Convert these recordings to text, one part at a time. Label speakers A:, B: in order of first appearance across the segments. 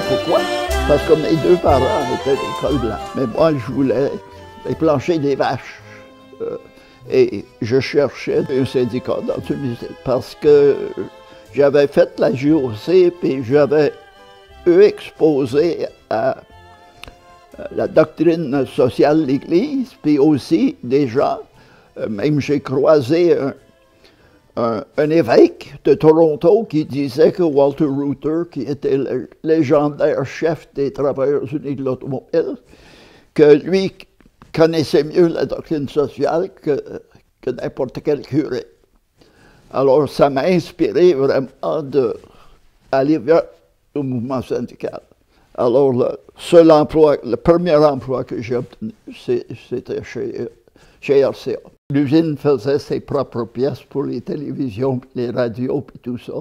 A: Pourquoi? Parce que mes deux parents étaient d'école blanche. Mais moi, je voulais les planchers des vaches. Et je cherchais un syndicat dans une usine. Parce que j'avais fait la JOC, puis j'avais exposé à la doctrine sociale de l'Église, puis aussi des gens, même j'ai croisé un évêque de Toronto qui disait que Walter Reuther, qui était le légendaire chef des Travailleurs unis de l'automobile, que lui connaissait mieux la doctrine sociale que n'importe quel curé. Alors ça m'a inspiré vraiment d'aller vers le mouvement syndical. Alors le premier emploi que j'ai obtenu, c'était chez RCA. L'usine faisait ses propres pièces pour les télévisions, les radios, puis tout ça.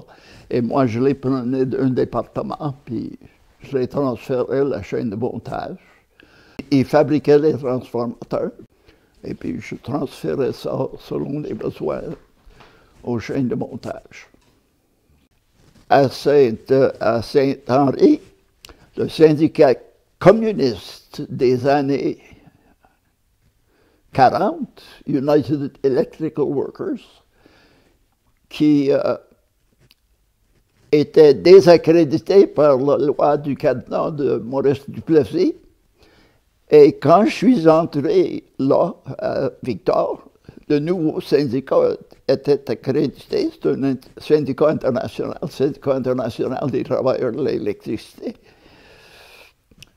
A: Et moi, je les prenais d'un département, puis je les transférais à la chaîne de montage. Ils fabriquaient les transformateurs, et puis je transférais ça selon les besoins aux chaînes de montage. À Saint-Henri, le syndicat communiste des années 40, United Electrical Workers, qui était désaccrédité par la loi du cadenas de Maurice Duplessis. Et quand je suis entré là, à Victor, le nouveau syndicat était accrédité. C'est un syndicat international des travailleurs de l'électricité.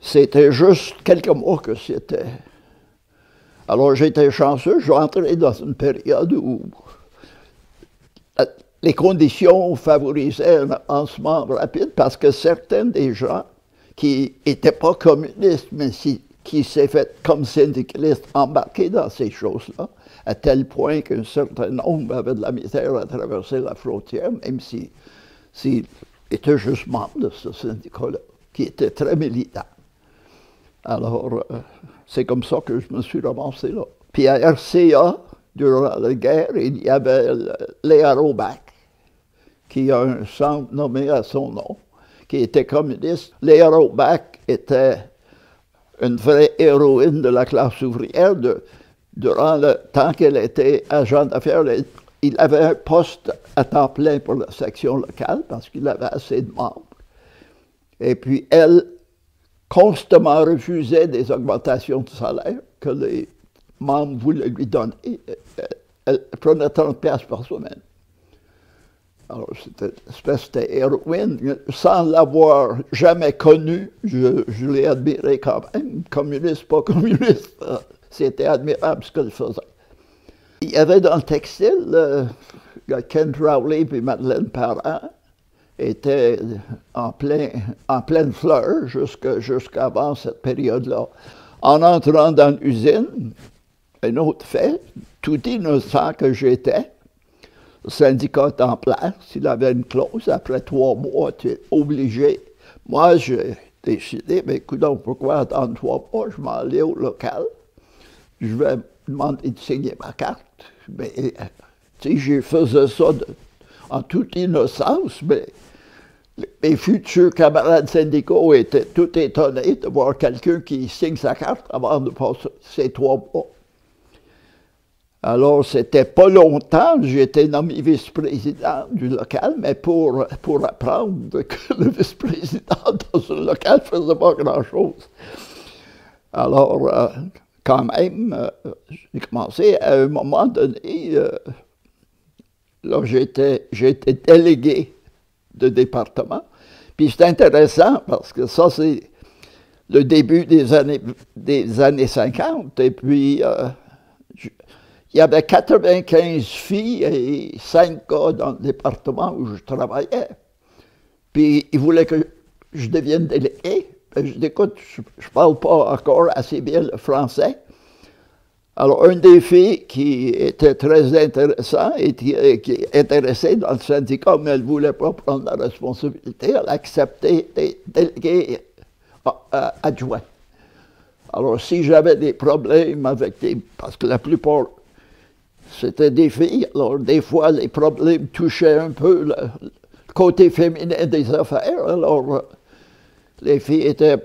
A: C'était juste quelques mois que c'était. Alors j'étais chanceux, je rentrais dans une période où les conditions favorisaient un avancement rapide parce que certains des gens qui n'étaient pas communistes, mais qui s'est fait comme syndicalistes embarquer dans ces choses-là, à tel point qu'un certain nombre avait de la misère à traverser la frontière, même s'ils étaient juste membres de ce syndicat-là, qui était très militant. Alors, c'est comme ça que je me suis ramassé là. Puis à RCA, durant la guerre, il y avait Léa Robach, qui a un centre nommé à son nom, qui était communiste. Léa Robach était une vraie héroïne de la classe ouvrière. Durant le temps qu'elle était agent d'affaires, il avait un poste à temps plein pour la section locale, parce qu'il avait assez de membres. Et puis elle constamment refusait des augmentations de salaire que les membres voulaient lui donner. Elle prenait 30 piastres par semaine. Alors, c'était une espèce d'héroïne. Sans l'avoir jamais connue, je l'ai admirée quand même. Communiste, pas communiste, c'était admirable ce qu'elle faisait. Il y avait dans le textile, Ken Rowley et Madeleine Parent étaient en pleine fleur jusqu'avant cette période-là. En entrant dans l'usine, un autre fait, tout innocent que j'étais, le syndicat est en place, il avait une clause, après 3 mois, tu es obligé. Moi, j'ai décidé, mais écoute, pourquoi attendre 3 mois, je m'en allais au local, je vais demander de signer ma carte. Mais, tu sais, j'ai fait ça en toute innocence, mais mes futurs camarades syndicaux étaient tout étonnés de voir quelqu'un qui signe sa carte avant de passer ces 3 mois. Alors, c'était pas longtemps, j'étais nommé vice-président du local, mais pour apprendre que le vice-président dans un local ne faisait pas grand-chose. Alors, quand même, j'ai commencé à un moment donné, là, j'étais délégué de département. Puis c'est intéressant parce que ça, c'est le début des années 50. Et puis, il y avait 95 filles et 5 gars dans le département où je travaillais. Puis ils voulaient que je devienne délégué. Je dis, écoute, je ne parle pas encore assez bien le français. Alors, une des filles qui était très intéressante et qui est intéressée dans le syndicat, mais elle ne voulait pas prendre la responsabilité, elle a accepté d'être déléguée adjoint. Alors, si j'avais des problèmes avec parce que la plupart, c'était des filles, alors des fois, les problèmes touchaient un peu le côté féminin des affaires, alors les filles étaient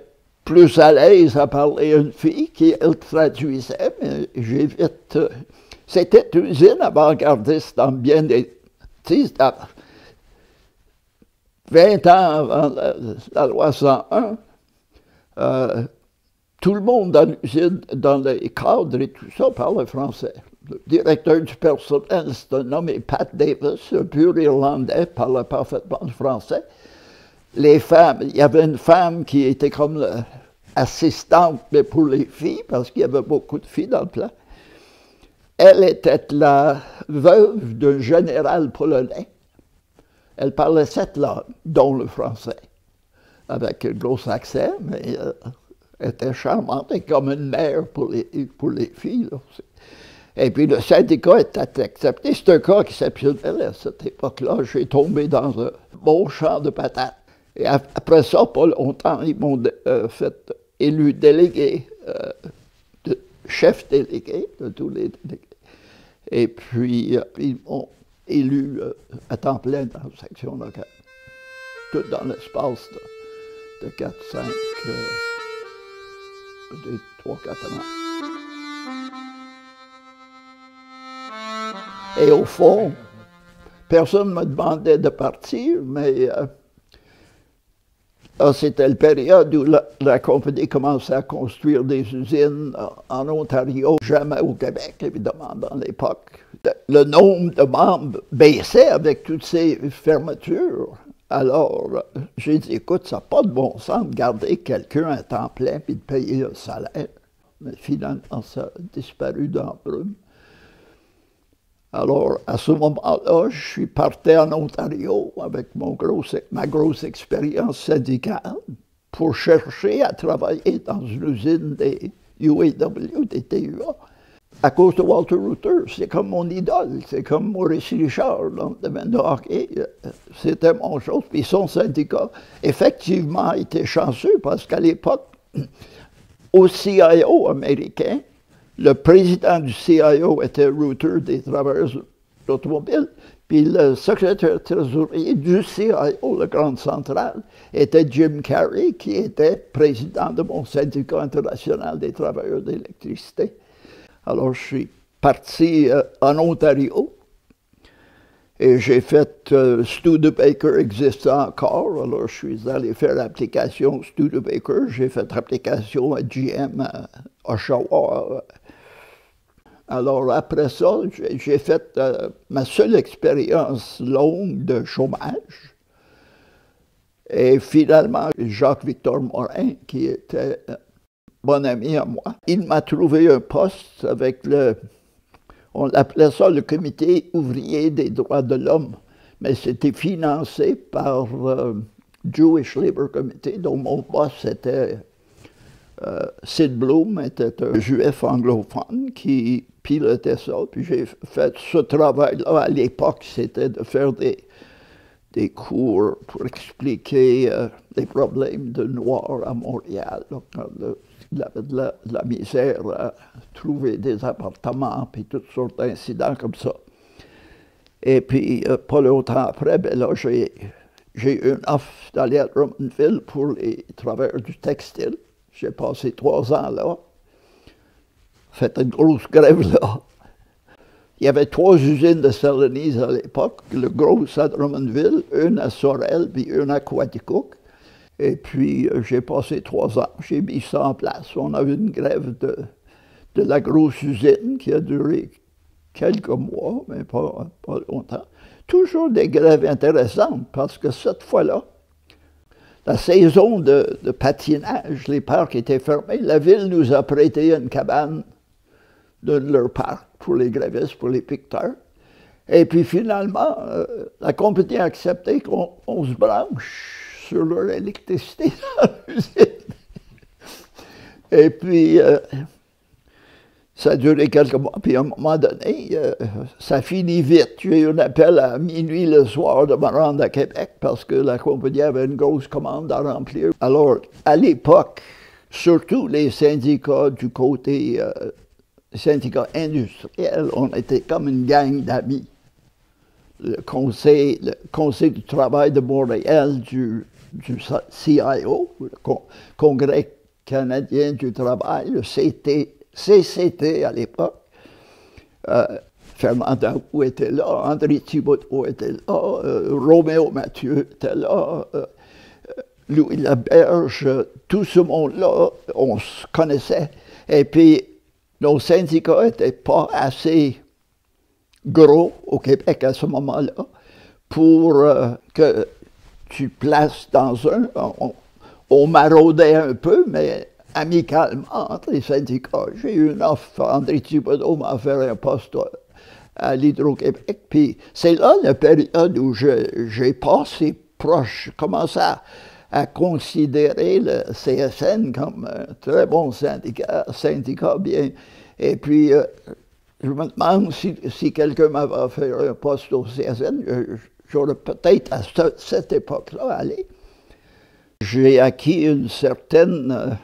A: plus à l'aise à parler à une fille qui, elle, traduisait, mais j'ai vite... c'était une usine avant-gardiste dans bien des... Tu sais, 20 ans avant la loi 101, tout le monde dans l'usine, dans les cadres et tout ça, parlait français. Le directeur du personnel, c'est un nommé Pat Davis, un pur Irlandais, parlait parfaitement français. Les femmes, il y avait une femme qui était comme l'assistante, mais pour les filles, parce qu'il y avait beaucoup de filles dans le plan. Elle était la veuve d'un général polonais. Elle parlait 7 langues, dont le français, avec un gros accent, mais elle était charmante et comme une mère pour les filles. Là. Et puis le syndicat était accepté. C'est un cas exceptionnel à cette époque-là. J'ai tombé dans un bon champ de patates. Et après ça, pas longtemps, ils m'ont fait élu délégué, chef délégué de tous les délégués. Et puis, ils m'ont élu à temps plein dans la section locale. Tout dans l'espace de 4, 5, peut-être 3, 4 ans. Et au fond, personne ne me demandait de partir, mais c'était la période où la compagnie commençait à construire des usines en Ontario, jamais au Québec, évidemment, dans l'époque. Le nombre de membres baissait avec toutes ces fermetures. Alors, j'ai dit, écoute, ça n'a pas de bon sens de garder quelqu'un à temps plein et de payer un salaire. Mais finalement, ça a disparu dans la brume. Alors, à ce moment-là, je suis parti en Ontario avec ma grosse expérience syndicale pour chercher à travailler dans une usine des UAW, des TUA. À cause de Walter Reuther, c'est comme mon idole, c'est comme Maurice Richard dans le domaine de hockey. C'était mon chose. Puis son syndicat, effectivement, était chanceux parce qu'à l'époque, au CIO américain, le président du CIO était Reuther des travailleurs automobiles, puis le secrétaire trésorier du CIO, la grande centrale, était Jim Carrey, qui était président de mon syndicat international des travailleurs d'électricité. Alors, je suis parti en Ontario et j'ai fait Studebaker existe encore. Alors, je suis allé faire l'application Studebaker. J'ai fait l'application à GM à Oshawa. Alors, après ça, j'ai fait ma seule expérience longue de chômage. Et finalement, Jacques-Victor Morin, qui était bon ami à moi, il m'a trouvé un poste avec on appelait ça le Comité ouvrier des droits de l'homme, mais c'était financé par Jewish Labour Committee, dont mon boss était Sid Bloom était un juif anglophone qui pilotait ça. Puis j'ai fait ce travail-là à l'époque, c'était de faire des cours pour expliquer les problèmes de Noirs à Montréal. Donc, il avait de la misère à trouver des appartements, puis toutes sortes d'incidents comme ça. Et puis, pas longtemps après, ben là, j'ai eu une offre d'aller à Drummondville pour les travailleurs du textile. J'ai passé 3 ans là, fait une grosse grève là. Il y avait 3 usines de Celanese à l'époque, le gros à Drummondville, une à Sorel, puis une à Quaticook. Et puis, j'ai passé 3 ans, j'ai mis ça en place. On a eu une grève de la grosse usine qui a duré quelques mois, mais pas longtemps. Toujours des grèves intéressantes, parce que cette fois-là, la saison de patinage, les parcs étaient fermés. La ville nous a prêté une cabane de leur parc pour les grévistes, pour les piqueteurs. Et puis finalement, la compagnie a accepté qu'on se branche sur leur électricité dans l'usine. Et puis, ça a duré quelques mois, puis à un moment donné, ça finit vite. J'ai eu un appel à minuit le soir de me rendre à Québec parce que la compagnie avait une grosse commande à remplir. Alors, à l'époque, surtout les syndicats du côté syndicats industriels, on était comme une gang d'amis. Le conseil du travail de Montréal, du CIO, le Congrès canadien du travail, le CCT à l'époque. Fernand Daou était là, André Thibodeau était là, Roméo Mathieu était là, Louis Laberge, tout ce monde-là, on se connaissait. Et puis, nos syndicats n'étaient pas assez gros au Québec à ce moment-là pour que tu places dans un... On maraudait un peu, mais amicalement entre les syndicats. J'ai eu une offre, André Thibodeau m'a offert un poste à l'Hydro-Québec, puis c'est là la période où j'ai passé proche, commencé à considérer le CSN comme un très bon syndicat bien. Et puis, je me demande si quelqu'un m'avait offert un poste au CSN, j'aurais peut-être à cette époque-là allé. J'ai acquis une certaine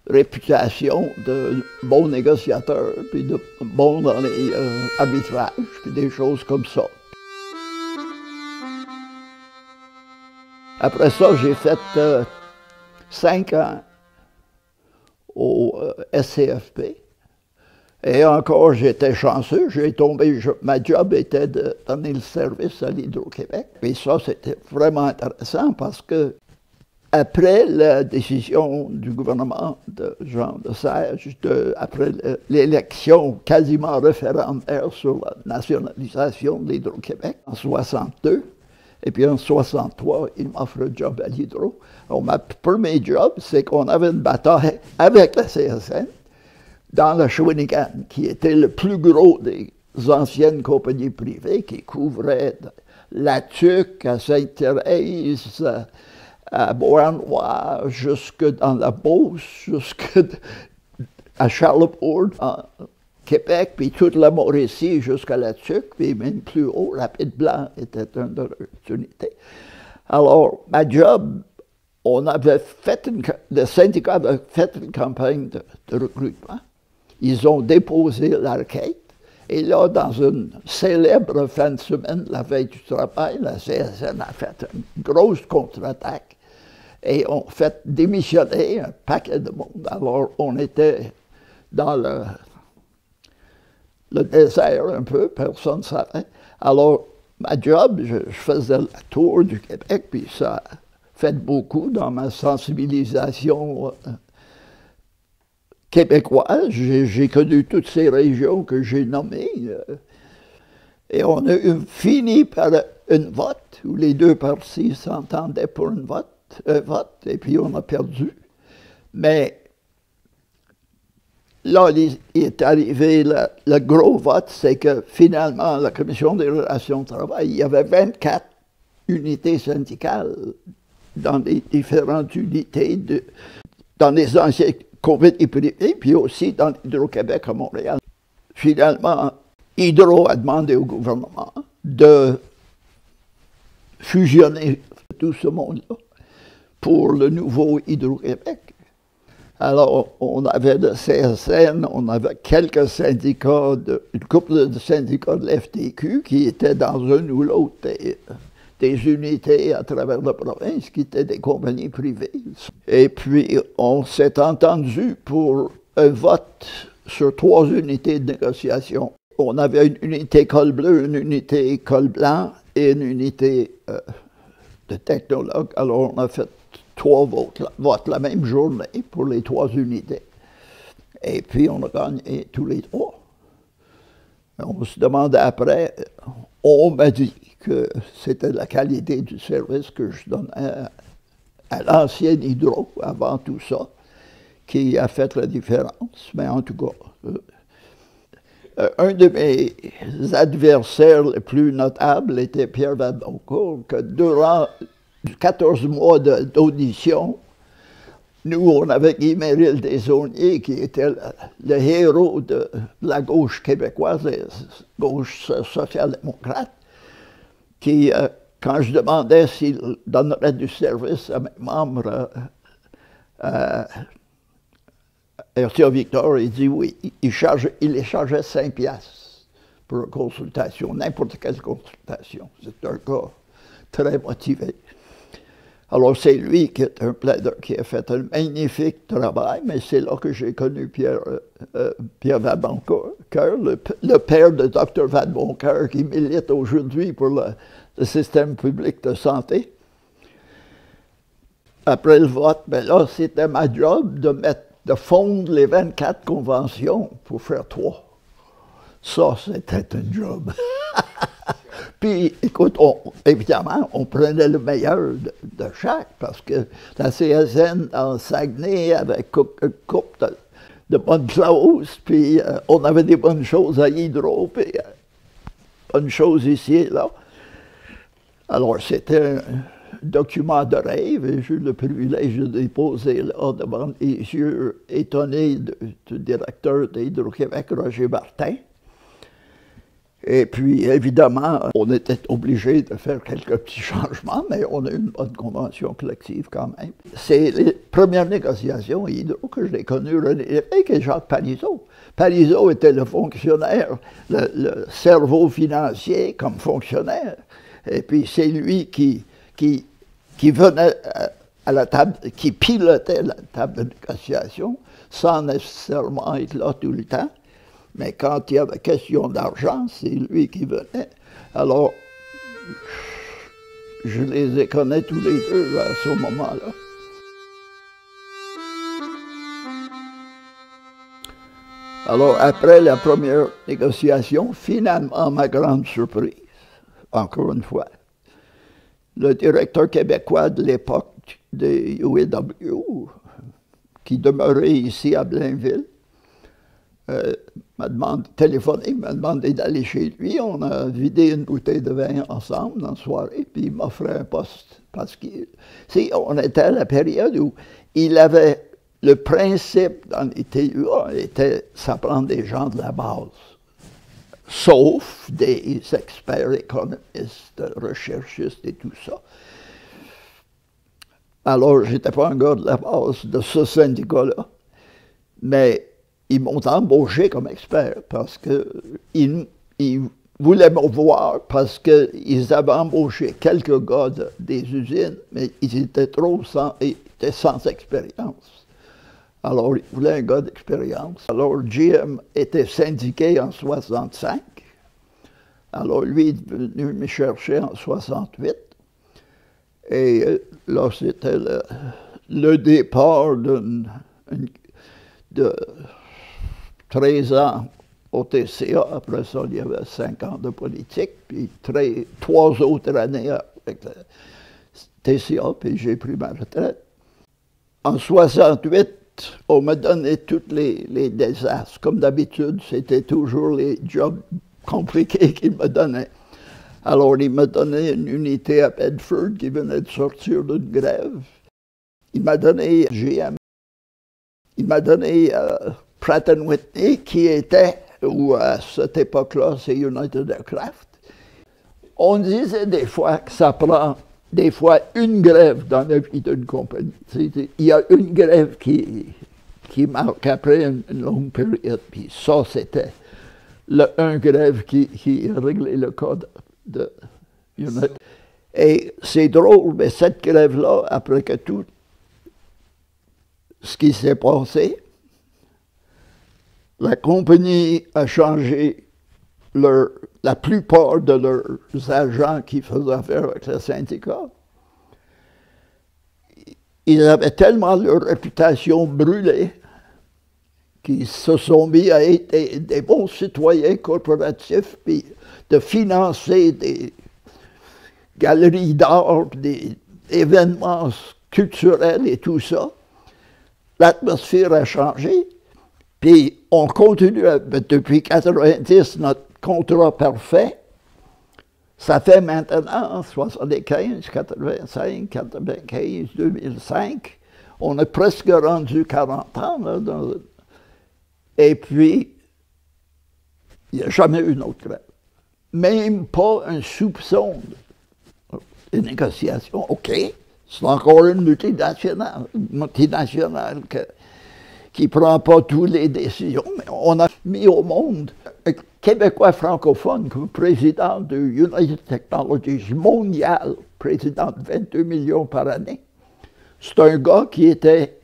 A: réputation de bon négociateur, puis de bon dans les arbitrages, puis des choses comme ça. Après ça, j'ai fait 5 ans au SCFP. Et encore, j'étais chanceux, ma job était de donner le service à l'Hydro-Québec. Et ça, c'était vraiment intéressant parce que après la décision du gouvernement de Jean Lesage, après l'élection quasiment référendaire sur la nationalisation de l'Hydro-Québec en 62, et puis en 63, il m'offre un job à l'Hydro. Alors, ma premier job, c'est qu'on avait une bataille avec la CSN dans le Shawinigan, qui était le plus gros des anciennes compagnies privées, qui couvrait la Tuque, à Sainte-Thérèse, à Beauharnois, jusque dans la Beauce, jusque à Charlebourg, en Québec, puis toute la Mauricie jusqu'à la Tuque, puis même plus haut, Rapide-Blanc était une de leurs unités. Alors, ma job, le syndicat avait fait une campagne de recrutement. Ils ont déposé la requête. Et là, dans une célèbre fin de semaine, la veille du travail, la CSN a fait une grosse contre-attaque et ont fait démissionner un paquet de monde. Alors, on était dans le désert un peu, personne ne savait. Alors, ma job, je faisais le tour du Québec, puis ça a fait beaucoup dans ma sensibilisation québécoise. J'ai connu toutes ces régions que j'ai nommées. Et on a fini par une vote, où les deux partis s'entendaient pour un vote, et puis on a perdu. Mais là, il est arrivé le gros vote, c'est que finalement, la Commission des relations de travail, il y avait 24 unités syndicales dans les différentes unités dans les anciennes compagnies privées, puis aussi dans Hydro-Québec à Montréal. Finalement, Hydro a demandé au gouvernement de fusionner tout ce monde-là pour le nouveau Hydro-Québec. Alors, on avait le CSN, on avait quelques syndicats, une couple de syndicats de l'FTQ qui étaient dans une ou l'autre des unités à travers la province qui étaient des compagnies privées. Et puis, on s'est entendu pour un vote sur 3 unités de négociation. On avait une unité col bleu, une unité col blanc et une unité de technologues. Alors, on a fait 3 votes la même journée pour les 3 unités. Et puis, on a gagné tous les 3. On se demandait après, on m'a dit que c'était la qualité du service que je donnais à l'ancienne Hydro, avant tout ça, qui a fait la différence. Mais en tout cas, un de mes adversaires les plus notables était Pierre Vadeboncourt, que durant 14 mois d'audition, nous, on avait Guy Merrill Desaulniers, qui était le héros de la gauche québécoise, la gauche social-démocrate, qui, quand je demandais s'il donnerait du service à mes membres à RTA Victor, il dit oui. Il échangeait 5 piastres pour une consultation, n'importe quelle consultation. C'est un gars très motivé. Alors, c'est lui qui est un plaideur qui a fait un magnifique travail, mais c'est là que j'ai connu Pierre Vadeboncourt, le père de Dr. Vadeboncourt, qui milite aujourd'hui pour le système public de santé. Après le vote, ben là, c'était ma job de fondre les 24 conventions pour faire 3. Ça, c'était un job. Puis, écoute, évidemment, on prenait le meilleur de chaque, parce que la CSN en Saguenay avait une couple de bonnes choses, puis on avait des bonnes choses à Hydro, puis bonnes choses ici et là. Alors, c'était un document de rêve, et j'ai eu le privilège de déposer là devant les yeux étonnés du directeur d'Hydro-Québec, Roger Martin. Et puis, évidemment, on était obligé de faire quelques petits changements, mais on a eu une bonne convention collective quand même. C'est les premières négociations Hydro que j'ai connues, René Lévesque et Jacques Parizeau. Parizeau était le fonctionnaire, le cerveau financier comme fonctionnaire. Et puis, c'est lui qui venait à la table, qui pilotait la table de négociation, sans nécessairement être là tout le temps. Mais quand il y avait question d'argent, c'est lui qui venait. Alors, je les ai connus tous les deux à ce moment-là. Alors, après la première négociation, finalement, ma grande surprise, encore une fois, le directeur québécois de l'époque de UAW, qui demeurait ici à Blainville, m'a demandé d'aller chez lui. On a vidé une bouteille de vin ensemble dans la soirée, puis il m'offrait un poste. Parce qu'on était à la période où il avait le principe dans les TUA, ça prend des gens de la base, sauf des experts économistes, recherchistes et tout ça. Alors, je n'étais pas un gars de la base de ce syndicat-là, mais ils m'ont embauché comme expert parce qu'ils voulaient me voir parce qu'ils avaient embauché quelques gars des usines, mais ils étaient sans expérience. Alors, ils voulaient un gars d'expérience. Alors, GM était syndiqué en 65. Alors, lui est venu me chercher en 68. Et là, c'était le départ de 13 ans au TCA. Après ça, il y avait 5 ans de politique, puis 3 autres années avec le TCA, puis j'ai pris ma retraite. En 68, on me donnait tous les désastres. Comme d'habitude, c'était toujours les jobs compliqués qu'ils me donnaient. Alors, il m'a donné une unité à Bedford qui venait de sortir d'une grève. Il m'a donné GM. il m'a donné Pratt & Whitney, qui était, ou à cette époque-là, c'est United Aircraft. On disait des fois que ça prend des fois une grève dans la vie d'une compagnie. Il y a une grève qui marque après une longue période, puis ça, c'était un grève qui a réglé le cas de United. Et c'est drôle, mais cette grève-là, après que tout ce qui s'est passé, la compagnie a changé la plupart de leurs agents qui faisaient affaire avec le syndicat. Ils avaient tellement leur réputation brûlée qu'ils se sont mis à être des bons citoyens corporatifs, puis de financer des galeries d'art, des événements culturels et tout ça. L'atmosphère a changé, puis on continue, depuis 1990, notre contrat parfait. Ça fait maintenant 75, 85, 95, 2005. On est presque rendu 40 ans. Là, et puis, il n'y a jamais eu une autre grève. Même pas un soupçon de négociation. OK, c'est encore une multinationale qui ne prend pas toutes les décisions, mais on a mis au monde un Québécois francophone comme président de United Technologies mondial, président de 22 millions par année. C'est un gars qui était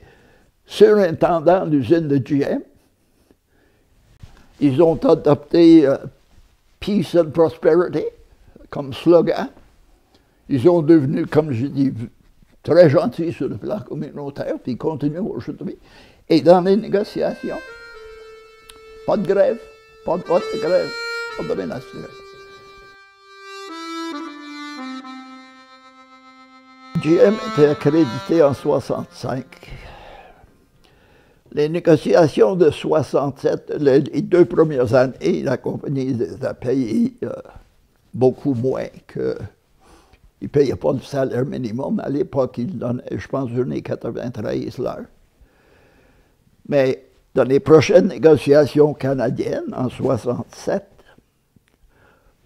A: surintendant de l'usine de GM. Ils ont adopté Peace and Prosperity comme slogan. Ils ont devenu, comme je dis, très gentils sur le plan communautaire, puis ils continuent aujourd'hui. Et dans les négociations, pas de grève, pas de vote de grève, pas de menace de grève. GM était accrédité en 1965. Les négociations de 1967, les 2 premières années, la compagnie les a payées beaucoup moins que... Ils ne payaient pas le salaire minimum. À l'époque, ils donnaient, je pense, 1,93 l'heure. Mais dans les prochaines négociations canadiennes, en 1967,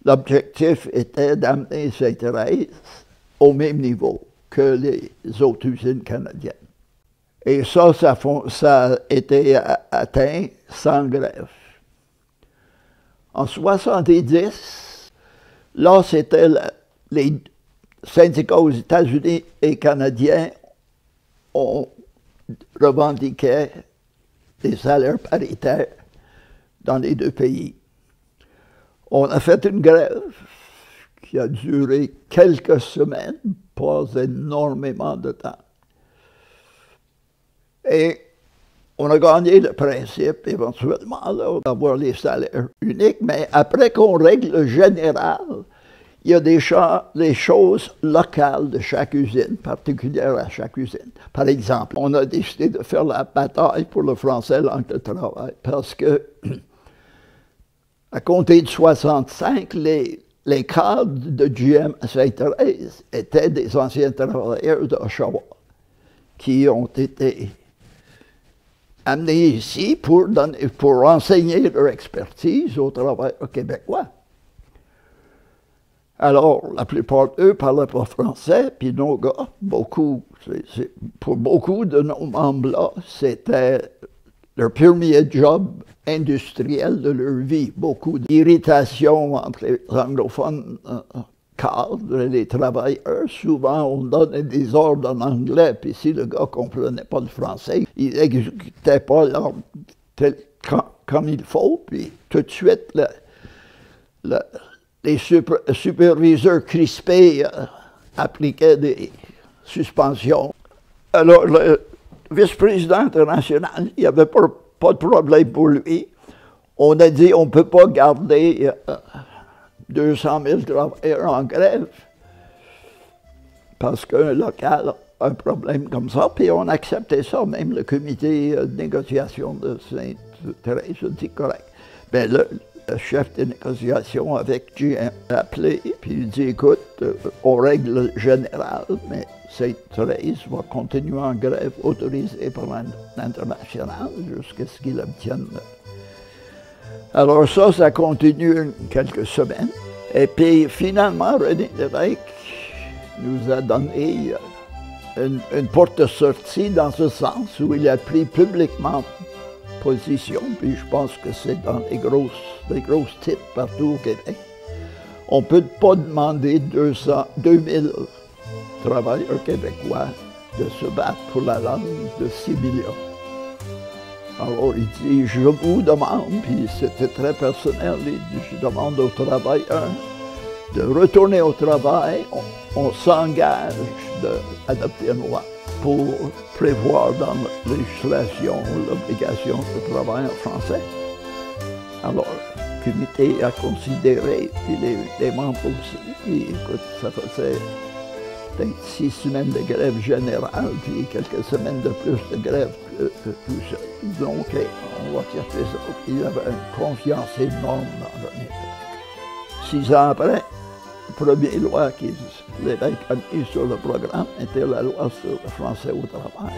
A: l'objectif était d'amener Sainte-Thérèse au même niveau que les autres usines canadiennes. Et ça a été atteint sans grève. En 1970, là, c'était les syndicats aux États-Unis et canadiens revendiquaient des salaires paritaires dans les 2 pays. On a fait une grève qui a duré quelques semaines, pas énormément de temps. Et on a gagné le principe, éventuellement, d'avoir les salaires uniques, mais après qu'on règle le général, il y a des choses locales de chaque usine, particulières à chaque usine. Par exemple, on a décidé de faire la bataille pour le français langue de travail, parce que, à compter de 1965, les cadres de GM à Sainte-Thérèse étaient des anciens travailleurs d'Oshawa qui ont été amenés ici pour enseigner leur expertise aux travailleurs québécois. Alors, la plupart d'eux ne parlaient pas français, puis nos gars, pour beaucoup de nos membres-là, c'était leur premier job industriel de leur vie. Beaucoup d'irritation entre les anglophones cadres et les travailleurs. Souvent, on donnait des ordres en anglais, puis si le gars ne comprenait pas le français, il n'exécutait pas l'ordre comme il faut, puis tout de suite, les superviseurs crispés appliquaient des suspensions. Alors, le vice-président international, il n'y avait pas de problème pour lui. On a dit on ne peut pas garder 200 000 travailleurs en grève parce qu'un local a un problème comme ça, puis on acceptait ça. Même le comité de négociation de Sainte-Thérèse a dit correct. Bien, le chef de négociation avec GM a appelé, puis il dit écoute, on règle le général, mais Sainte-Thérèse va continuer en grève autorisée par l'international jusqu'à ce qu'il obtienne. Alors ça continue quelques semaines. Et puis finalement, René Lévesque nous a donné une porte de sortie dans ce sens où il a pris publiquement position, puis je pense que c'est dans les grosses titres partout au Québec. On ne peut pas demander 2000 travailleurs québécois de se battre pour la langue de 6 millions. Alors il dit, je vous demande, puis c'était très personnel, il dit, je demande aux travailleurs de retourner au travail, on s'engage d'adopter une loi pour prévoir dans la législation l'obligation de travail en français. Alors, le comité a considéré, puis les membres aussi, puis écoute, ça faisait peut-être 6 semaines de grève générale, puis quelques semaines de plus de grève tout seul. Donc, on va chercher ça. Il y avait une confiance énorme dans René Lévesque. 6 ans après, la première loi que Lévesque a mise sur le programme était la loi sur le français au travail.